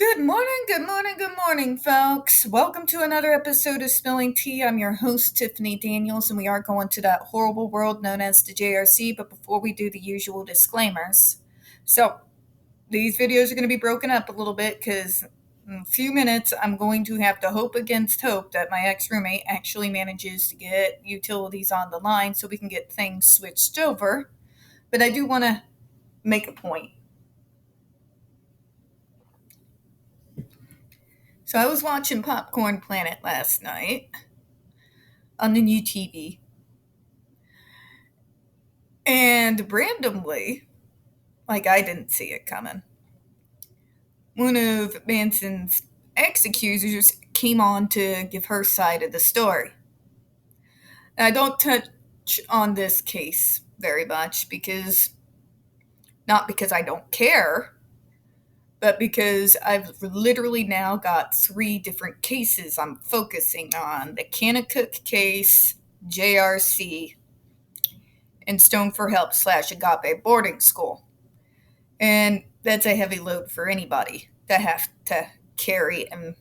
Good morning, folks. Welcome to another episode of Spilling Tea. I'm your host, Tiffany Daniels, and we are going to that horrible world known as the JRC. But before we do the usual disclaimers, so these videos are going to be broken up a little bit because in a few minutes I'm going to have to hope against hope that my ex-roommate actually manages to get utilities on the line so we can get things switched over. But I do want to make a point. So I was watching Popcorn Planet last night on the new TV. And randomly, like I didn't see it coming, one of Manson's ex-accusers came on to give her side of the story. And I don't touch on this case very much not because I don't care, but because I've literally now got 3 different cases I'm focusing on. The Kanakuk case, JRC, and Stone for Help / Agape boarding school. And that's a heavy load for anybody to have to carry and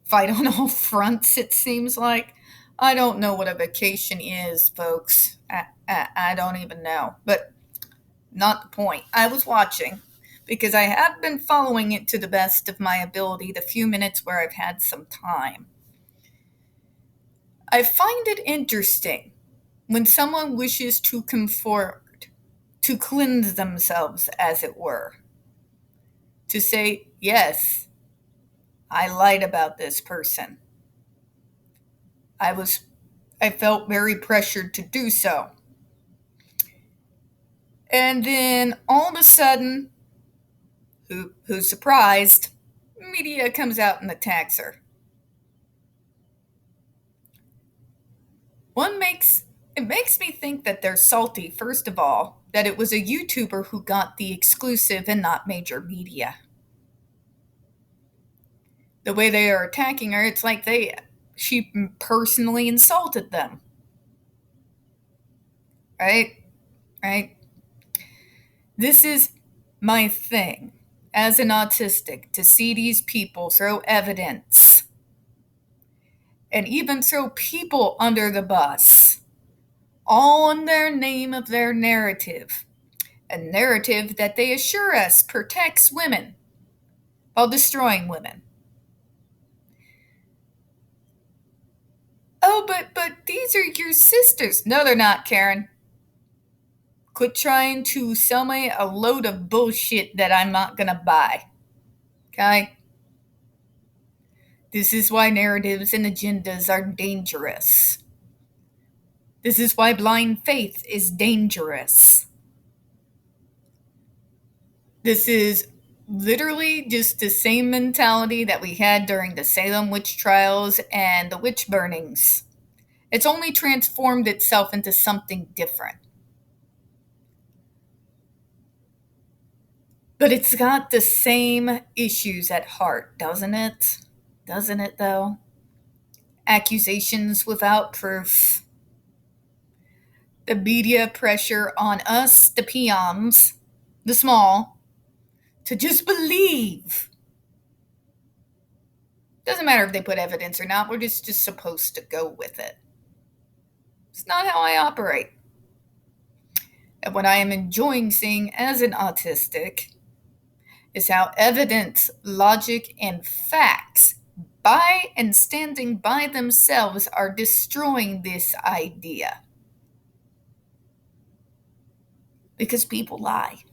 fight on all fronts, it seems like. I don't know what a vacation is, folks. I don't even know. But not the point. I was watching because I have been following it to the best of my ability the few minutes where I've had some time. I find it interesting when someone wishes to come forward, to cleanse themselves, as it were, to say, yes, I lied about this person. I felt very pressured to do so. And then all of a sudden, who's surprised, media comes out and attacks her. It makes me think that they're salty, first of all, that it was a YouTuber who got the exclusive and not major media. The way they are attacking her, it's like she personally insulted them. Right? This is my thing as an autistic, to see these people throw evidence and even throw people under the bus, all in their name of their narrative. A narrative that they assure us protects women while destroying women. Oh, but these are your sisters. No, they're not, Karen. Quit trying to sell me a load of bullshit that I'm not going to buy. Okay? This is why narratives and agendas are dangerous. This is why blind faith is dangerous. This is literally just the same mentality that we had during the Salem witch trials and the witch burnings. It's only transformed itself into something different. But it's got the same issues at heart, doesn't it? Doesn't it, though? Accusations without proof. The media pressure on us, the peons, the small, to just believe. Doesn't matter if they put evidence or not, we're just supposed to go with it. It's not how I operate. And what I am enjoying seeing as an autistic is how evidence, logic, and facts, by and standing by themselves, are destroying this idea. Because people lie.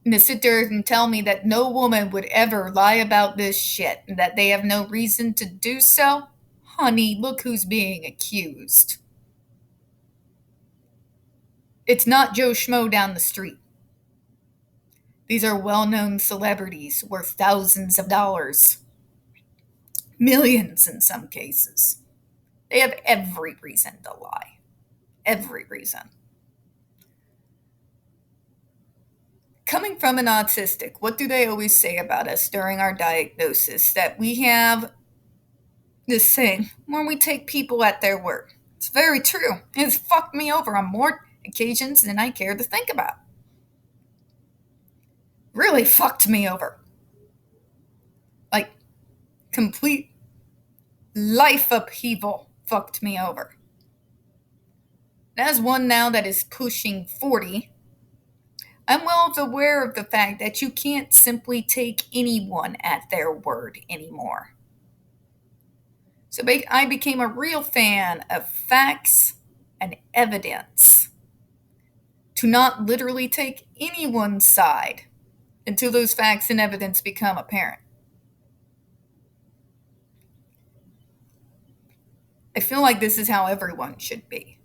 And to sit there and tell me that no woman would ever lie about this shit and that they have no reason to do so, honey, look who's being accused. It's not Joe Schmo down the street. These are well-known celebrities worth thousands of dollars. Millions in some cases. They have every reason to lie. Every reason. Coming from an autistic, what do they always say about us during our diagnosis? That we have this thing when we take people at their word. It's very true. It's fucked me over on more occasions than I care to think about. Really fucked me over. complete life upheaval fucked me over. As one now that is pushing 40, I'm well aware of the fact that you can't simply take anyone at their word anymore. So I became a real fan of facts and evidence, to not literally take anyone's side until those facts and evidence become apparent. I feel like this is how everyone should be.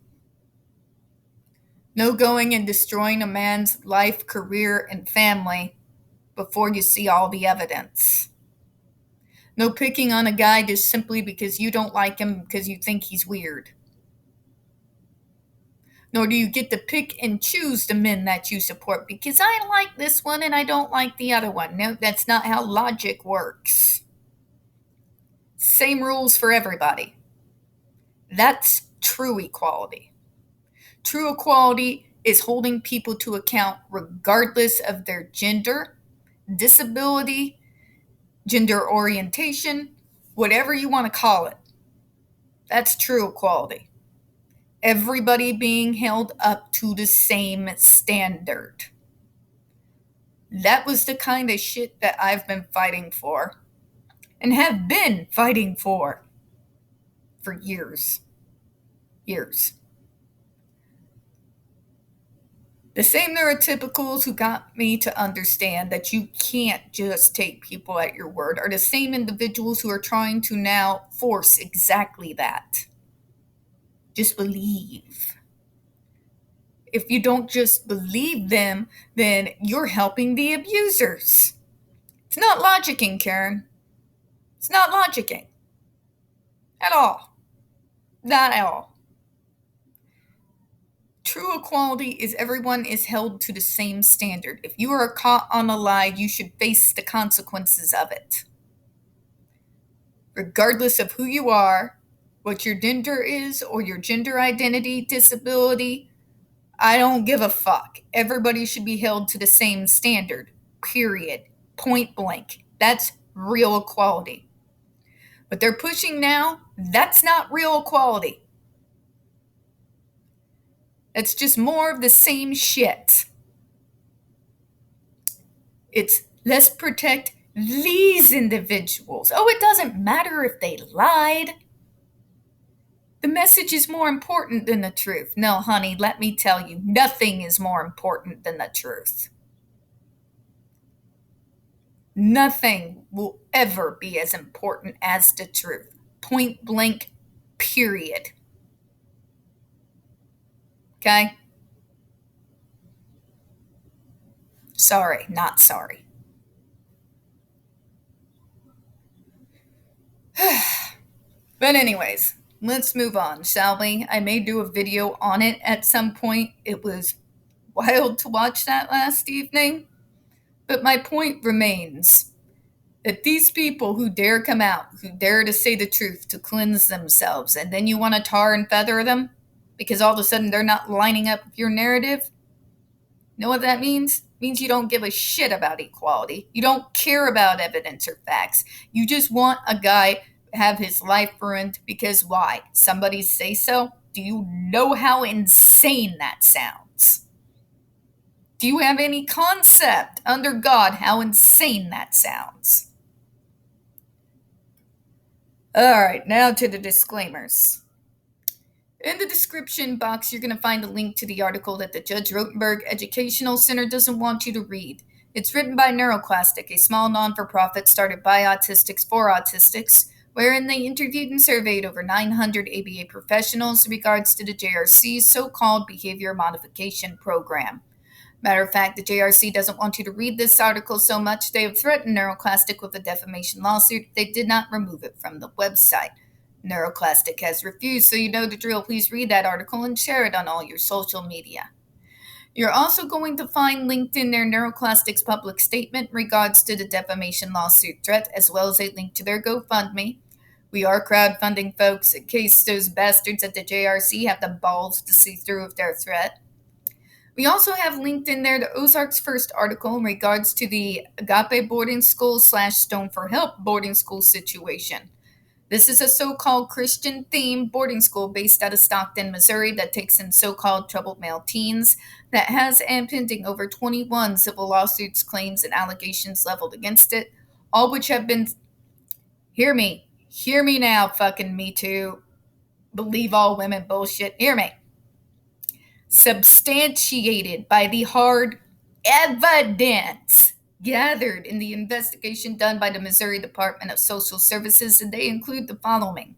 No going and destroying a man's life, career, and family before you see all the evidence. No picking on a guy just simply because you don't like him because you think he's weird. Nor do you get to pick and choose the men that you support because I like this one and I don't like the other one. No, that's not how logic works. Same rules for everybody. That's true equality. True equality is holding people to account regardless of their gender, disability, gender orientation, whatever you want to call it. That's true equality. Everybody being held up to the same standard. That was the kind of shit that I've been fighting for and have been fighting for years. The same neurotypicals who got me to understand that you can't just take people at your word are the same individuals who are trying to now force exactly that. Just believe. If you don't just believe them, then you're helping the abusers. It's not logicking, Karen. It's not logicking. At all. Not at all. True equality is everyone is held to the same standard. If you are caught on a lie, you should face the consequences of it. Regardless of who you are, what your gender is, or your gender identity, disability, I don't give a fuck. Everybody should be held to the same standard. Period. Point blank. That's real equality. What they're pushing now, that's not real equality. It's just more of the same shit. It's let's protect these individuals. Oh, it doesn't matter if they lied. The message is more important than the truth. No, honey, let me tell you, nothing is more important than the truth. Nothing will ever be as important as the truth. Point blank, period. Okay? Sorry, not sorry. But anyways, let's move on, shall we? I may do a video on it at some point. It was wild to watch that last evening. But my point remains that these people who dare come out, who dare to say the truth, to cleanse themselves, and then you want to tar and feather them because all of a sudden they're not lining up with your narrative. Know what that means? It means you don't give a shit about equality. You don't care about evidence or facts. You just want a guy to have his life ruined because why? Somebody say so? Do you know how insane that sounds? Do you have any concept under God how insane that sounds? All right, now to the disclaimers. In the description box, you're going to find a link to the article that the Judge Rotenberg Educational Center doesn't want you to read. It's written by NeuroClastic, a small non-for-profit started by autistics for autistics, wherein they interviewed and surveyed over 900 ABA professionals in regards to the JRC's so-called behavior modification program. Matter of fact, the JRC doesn't want you to read this article so much they have threatened NeuroClastic with a defamation lawsuit if they did not remove it from the website. NeuroClastic has refused, so you know the drill. Please read that article and share it on all your social media. You're also going to find linked in their NeuroClastic's public statement in regards to the defamation lawsuit threat, as well as a link to their GoFundMe. We are crowdfunding, folks, in case those bastards at the JRC have the balls to see through with their threat. We also have linked in there the Ozark's first article in regards to the Agape boarding school slash Stone for Help boarding school situation. This is a so called Christian themed boarding school based out of Stockton, Missouri, that takes in so called troubled male teens, that has pending over 21 civil lawsuits, claims, and allegations leveled against it, all which have been, hear me now, fucking Me Too, believe all women bullshit, hear me, substantiated by the hard evidence gathered in the investigation done by the Missouri Department of Social Services, and they include the following: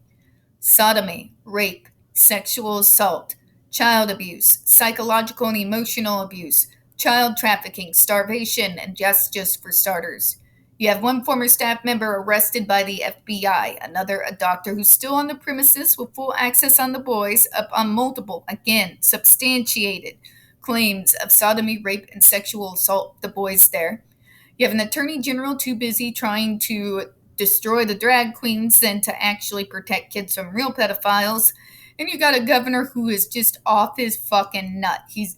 sodomy, rape, sexual assault, child abuse, psychological and emotional abuse, child trafficking, starvation, and just for starters. You have one former staff member arrested by the FBI, another a doctor who's still on the premises with full access on the boys, up on multiple, again, substantiated claims of sodomy, rape, and sexual assault of the boys there. You have an attorney general too busy trying to destroy the drag queens than to actually protect kids from real pedophiles. And you got a governor who is just off his fucking nut. He's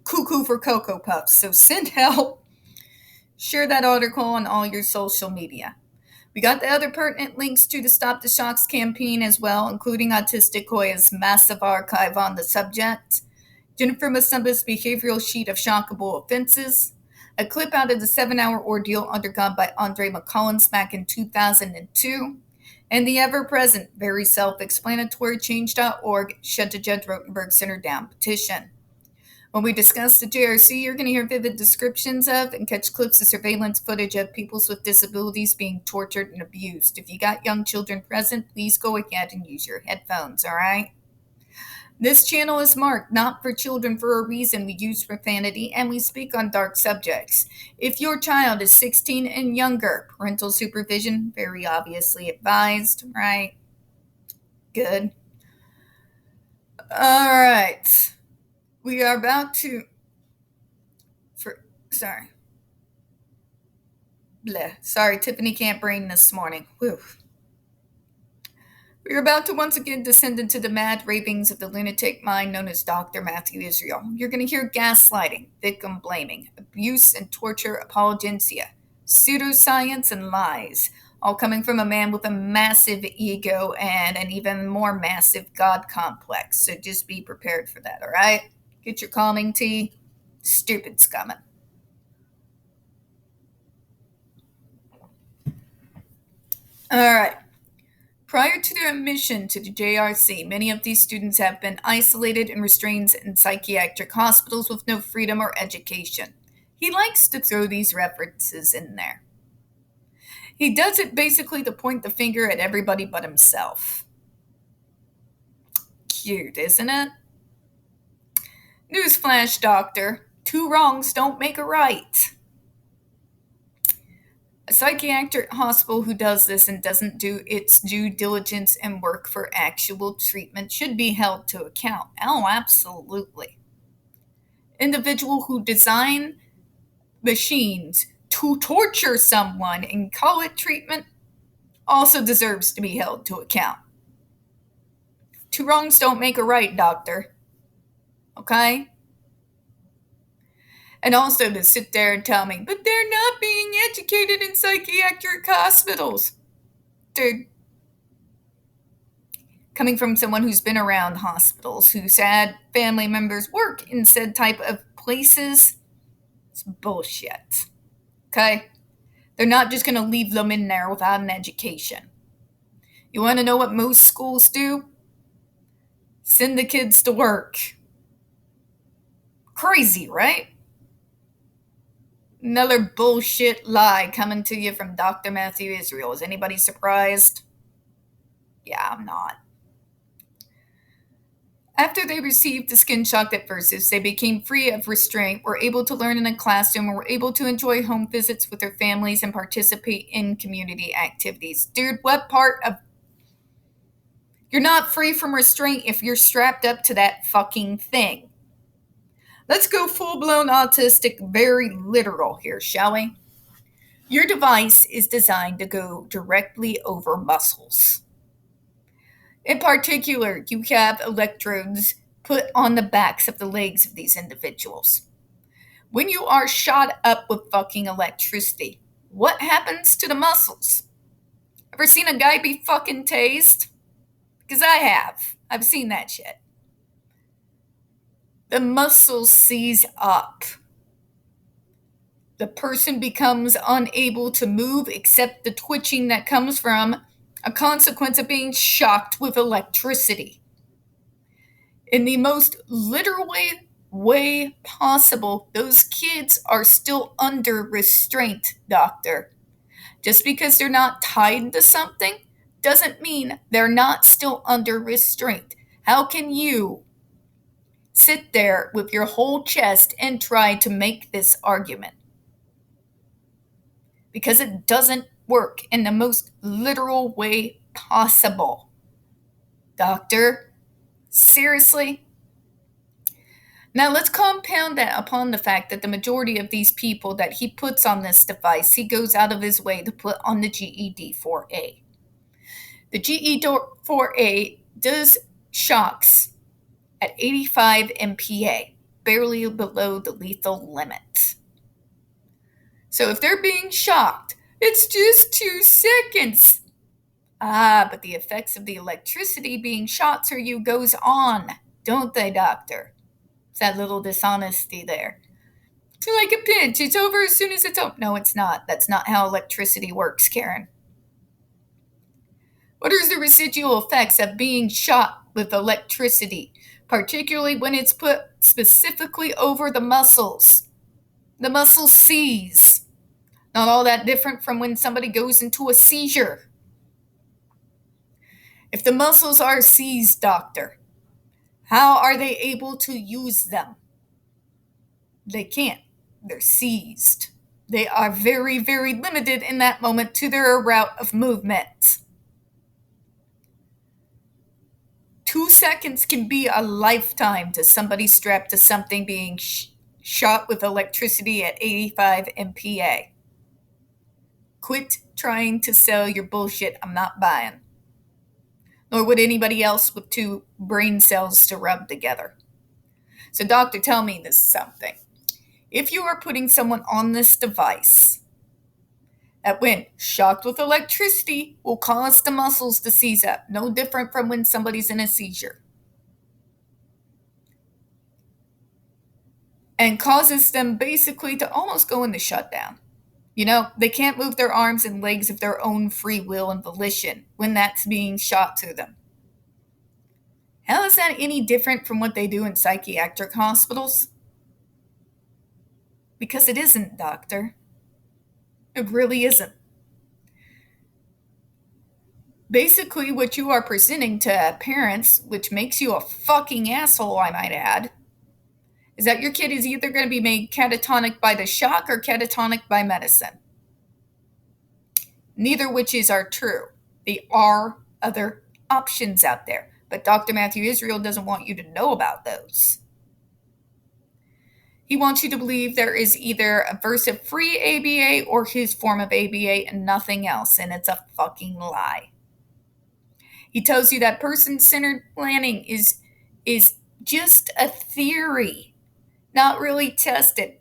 cuckoo for Cocoa Puffs. So send help. Share that article on all your social media. We got the other pertinent links to the Stop the Shocks campaign as well, including Autistic Hoya's massive archive on the subject, Jennifer Masumba's behavioral sheet of shockable offenses, a clip out of the 7-hour ordeal undergone by Andre McCollins back in 2002, and the ever-present, very self-explanatory Change.org Shut the Judge Rotenberg Center Down petition. When we discuss the JRC, you're going to hear vivid descriptions of and catch clips of surveillance footage of people with disabilities being tortured and abused. If you got young children present, please go ahead and use your headphones, all right? This channel is marked not for children for a reason. We use profanity and we speak on dark subjects. If your child is 16 and younger, parental supervision, very obviously advised, right? Good. All right. We are about to, sorry, Tiffany can't brain this morning. Whew. We are about to once again descend into the mad ravings of the lunatic mind known as Dr. Matthew Israel. You're going to hear gaslighting, victim blaming, abuse and torture, apologencia, pseudoscience, and lies, all coming from a man with a massive ego and an even more massive God complex. So just be prepared for that, all right? Get your calming tea. Stupid's coming. All right. Prior to their admission to the JRC, many of these students have been isolated and restrained in psychiatric hospitals with no freedom or education. He likes to throw these references in there. He does it basically to point the finger at everybody but himself. Cute, isn't it? Newsflash, doctor. 2 wrongs don't make a right. A psychiatric hospital who does this and doesn't do its due diligence and work for actual treatment should be held to account. Oh, absolutely. Individual who design machines to torture someone and call it treatment also deserves to be held to account. 2 wrongs don't make a right, doctor. Okay? And also to sit there and tell me, but they're not being educated in psychiatric hospitals. Dude, coming from someone who's been around hospitals, who's had family members work in said type of places, it's bullshit. Okay? They're not just going to leave them in there without an education. You want to know what most schools do? Send the kids to work. Crazy, right? Another bullshit lie coming to you from Dr. Matthew Israel. Is anybody surprised? Yeah, I'm not. After they received the skin shock at Versus, they became free of restraint, were able to learn in a classroom, and were able to enjoy home visits with their families and participate in community activities. Dude, what part of... You're not free from restraint if you're strapped up to that fucking thing. Let's go full-blown autistic, very literal here, shall we? Your device is designed to go directly over muscles. In particular, you have electrodes put on the backs of the legs of these individuals. When you are shot up with fucking electricity, what happens to the muscles? Ever seen a guy be fucking tased? Because I have. I've seen that shit. The muscles seize up. The person becomes unable to move except the twitching that comes from a consequence of being shocked with electricity. In the most literal way possible, those kids are still under restraint, doctor. Just because they're not tied to something doesn't mean they're not still under restraint. How can you sit there with your whole chest and try to make this argument? Because it doesn't work in the most literal way possible. Doctor, seriously? Now let's compound that upon the fact that the majority of these people that he puts on this device, he goes out of his way to put on the GED-4A. The GED-4A does shocks at 85 MPa, barely below the lethal limit. So if they're being shocked, it's just 2 seconds. But the effects of the electricity being shot through you goes on, don't they, doctor? It's that little dishonesty there. It's like a pinch. It's over as soon as it's over. No, it's not. That's not how electricity works, Karen. What are the residual effects of being shot with electricity, particularly when it's put specifically over the muscles? The muscles seize. Not all that different from when somebody goes into a seizure. If the muscles are seized, doctor, how are they able to use them? They can't. They're seized. They are very, very limited in that moment to their route of movement. 2 seconds can be a lifetime to somebody strapped to something being shot with electricity at 85 MPa. Quit trying to sell your bullshit. I'm not buying. Nor would anybody else with 2 brain cells to rub together. So, doctor, tell me this something. If you are putting someone on this device that when shocked with electricity will cause the muscles to seize up, no different from when somebody's in a seizure, and causes them basically to almost go into shutdown. You know, they can't move their arms and legs of their own free will and volition when that's being shot to them. How is that any different from what they do in psychiatric hospitals? Because it isn't, doctor. It really isn't. Basically, what you are presenting to parents, which makes you a fucking asshole, I might add, is that your kid is either going to be made catatonic by the shock or catatonic by medicine. Neither whiches are true. There are other options out there, but Dr. Matthew Israel doesn't want you to know about those. He wants you to believe there is either a versive-free ABA or his form of ABA and nothing else, and it's a fucking lie. He tells you that person-centered planning is just a theory, not really tested.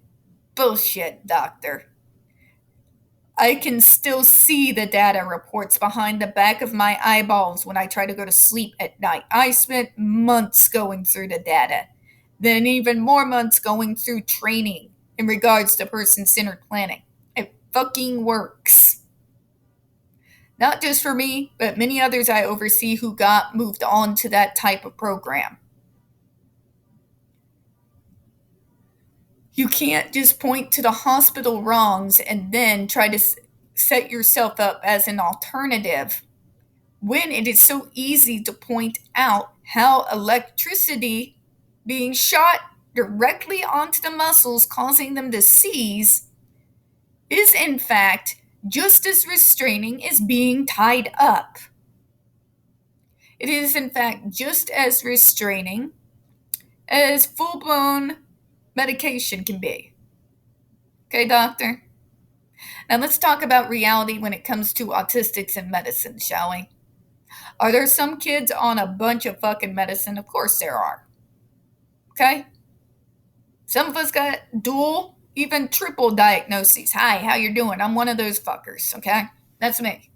Bullshit, doctor. I can still see the data reports behind the back of my eyeballs when I try to go to sleep at night. I spent months going through the data, then even more months going through training in regards to person-centered planning. It fucking works. Not just for me, but many others I oversee who got moved on to that type of program. You can't just point to the hospital wrongs and then try to set yourself up as an alternative when it is so easy to point out how electricity being shot directly onto the muscles, causing them to seize, is in fact just as restraining as being tied up. It is in fact just as restraining as full-blown medication can be. Okay, doctor? Now let's talk about reality when it comes to autistics and medicine, shall we? Are there some kids on a bunch of fucking medicine? Of course there are. Okay? Some of us got dual, even triple diagnoses. Hi, how you doing? I'm one of those fuckers, okay? That's me.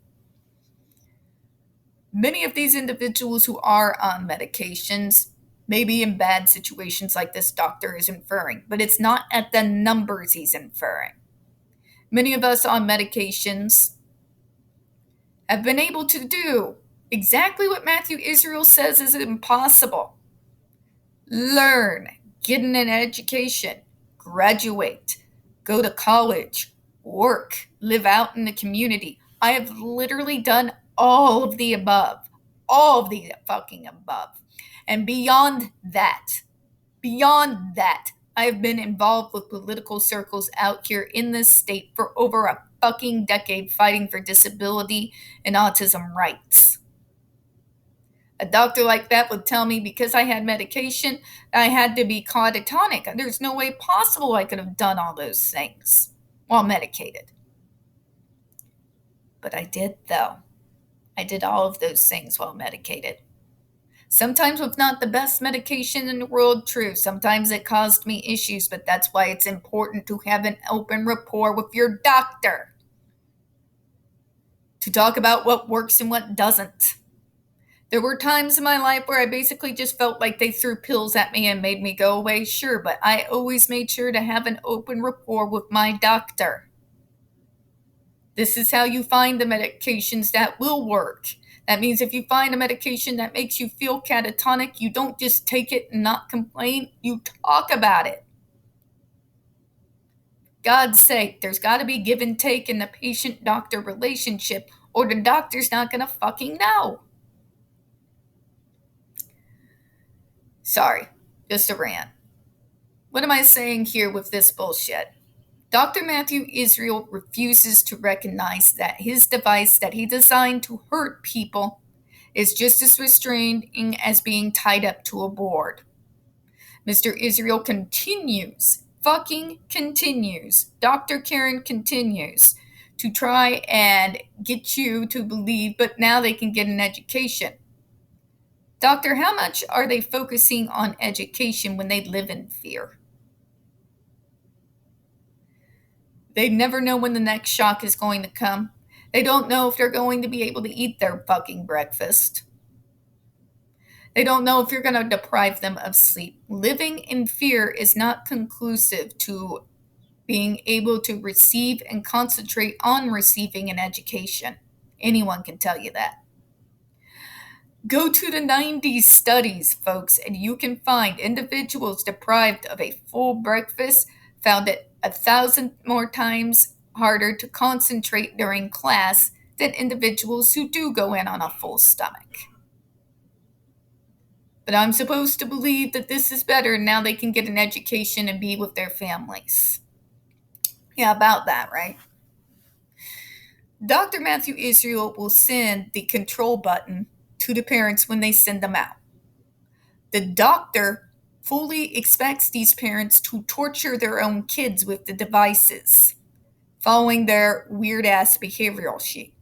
Many of these individuals who are on medications may be in bad situations like this doctor is inferring, but it's not at the numbers he's inferring. Many of us on medications have been able to do exactly what Matthew Israel says is impossible. Learn, get an education, graduate, go to college, work, live out in the community. I have literally done all of the above, all of the fucking above. And beyond that, I have been involved with political circles out here in this state for over a fucking decade fighting for disability and autism rights. A doctor like that would tell me because I had medication, I had to be catatonic. There's no way possible I could have done all those things while medicated. But I did, though. I did all of those things while medicated. Sometimes with not the best medication in the world, true. Sometimes it caused me issues, but that's why it's important to have an open rapport with your doctor. To talk about what works and what doesn't. There were times in my life where I basically just felt like they threw pills at me and made me go away, sure, but I always made sure to have an open rapport with my doctor. This is how you find the medications that will work. That means if you find a medication that makes you feel catatonic, you don't just take it and not complain, you talk about it. God's sake, there's got to be give and take in the patient-doctor relationship, or the doctor's not going to fucking know. Sorry, just a rant. What am I saying here with this bullshit? Dr. Matthew Israel refuses to recognize that his device that he designed to hurt people is just as restraining as being tied up to a board. Mr. Israel continues, Dr. Karen continues to try and get you to believe, but now they can get an education. Doctor, how much are they focusing on education when they live in fear? They never know when the next shock is going to come. They don't know if they're going to be able to eat their fucking breakfast. They don't know if you're going to deprive them of sleep. Living in fear is not conclusive to being able to receive and concentrate on receiving an education. Anyone can tell you that. Go to the 90s studies, folks, and you can find individuals deprived of a full breakfast found it 1,000 more times harder to concentrate during class than individuals who do go in on a full stomach. But I'm supposed to believe that this is better and now they can get an education and be with their families. Yeah, about that, right? Dr. Matthew Israel will send the control button to the parents when they send them out. The doctor fully expects these parents to torture their own kids with the devices, following their weird-ass behavioral sheet.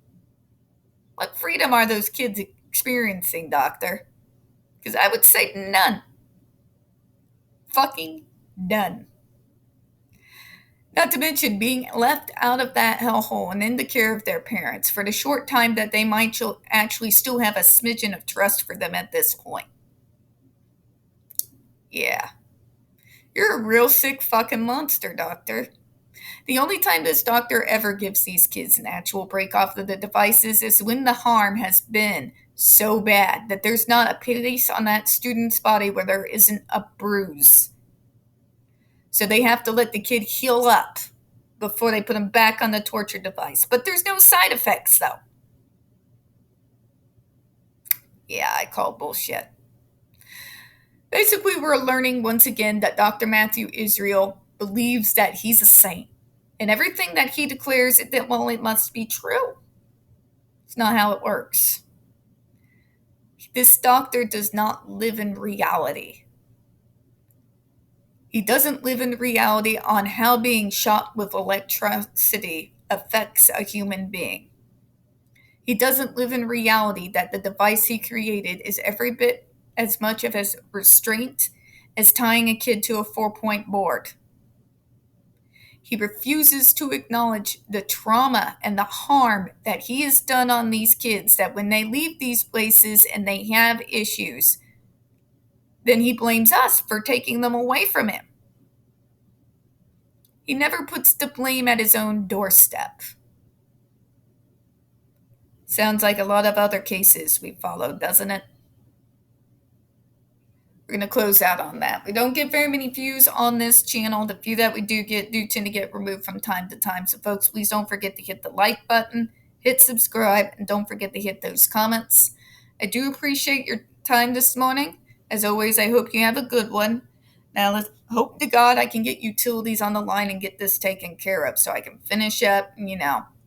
What freedom are those kids experiencing, doctor? Because I would say none. Fucking none. Not to mention being left out of that hellhole and in the care of their parents for the short time that they might actually still have a smidgen of trust for them at this point. Yeah. You're a real sick fucking monster, doctor. The only time this doctor ever gives these kids an actual break off of the devices is when the harm has been so bad that there's not a place on that student's body where there isn't a bruise. So they have to let the kid heal up before they put him back on the torture device. But there's no side effects, though. Yeah, I call bullshit. Basically, we're learning once again that Dr. Matthew Israel believes that he's a saint. And everything that he declares, that, well, it must be true. It's not how it works. This doctor does not live in reality. He doesn't live in reality on how being shot with electricity affects a human being. He doesn't live in reality that the device he created is every bit as much of a restraint as tying a kid to a 4-point board. He refuses to acknowledge the trauma and the harm that he has done on these kids, that when they leave these places and they have issues, then he blames us for taking them away from him. He never puts the blame at his own doorstep. Sounds like a lot of other cases we've followed, doesn't it? We're going to close out on that. We don't get very many views on this channel. The few that we do get do tend to get removed from time to time. So, folks, please don't forget to hit the like button, hit subscribe, and don't forget to hit those comments. I do appreciate your time this morning. As always, I hope you have a good one. Now, let's hope to God I can get utilities on the line and get this taken care of so I can finish up and,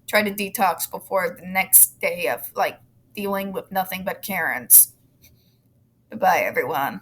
try to detox before the next day of, dealing with nothing but Karens. Goodbye, everyone.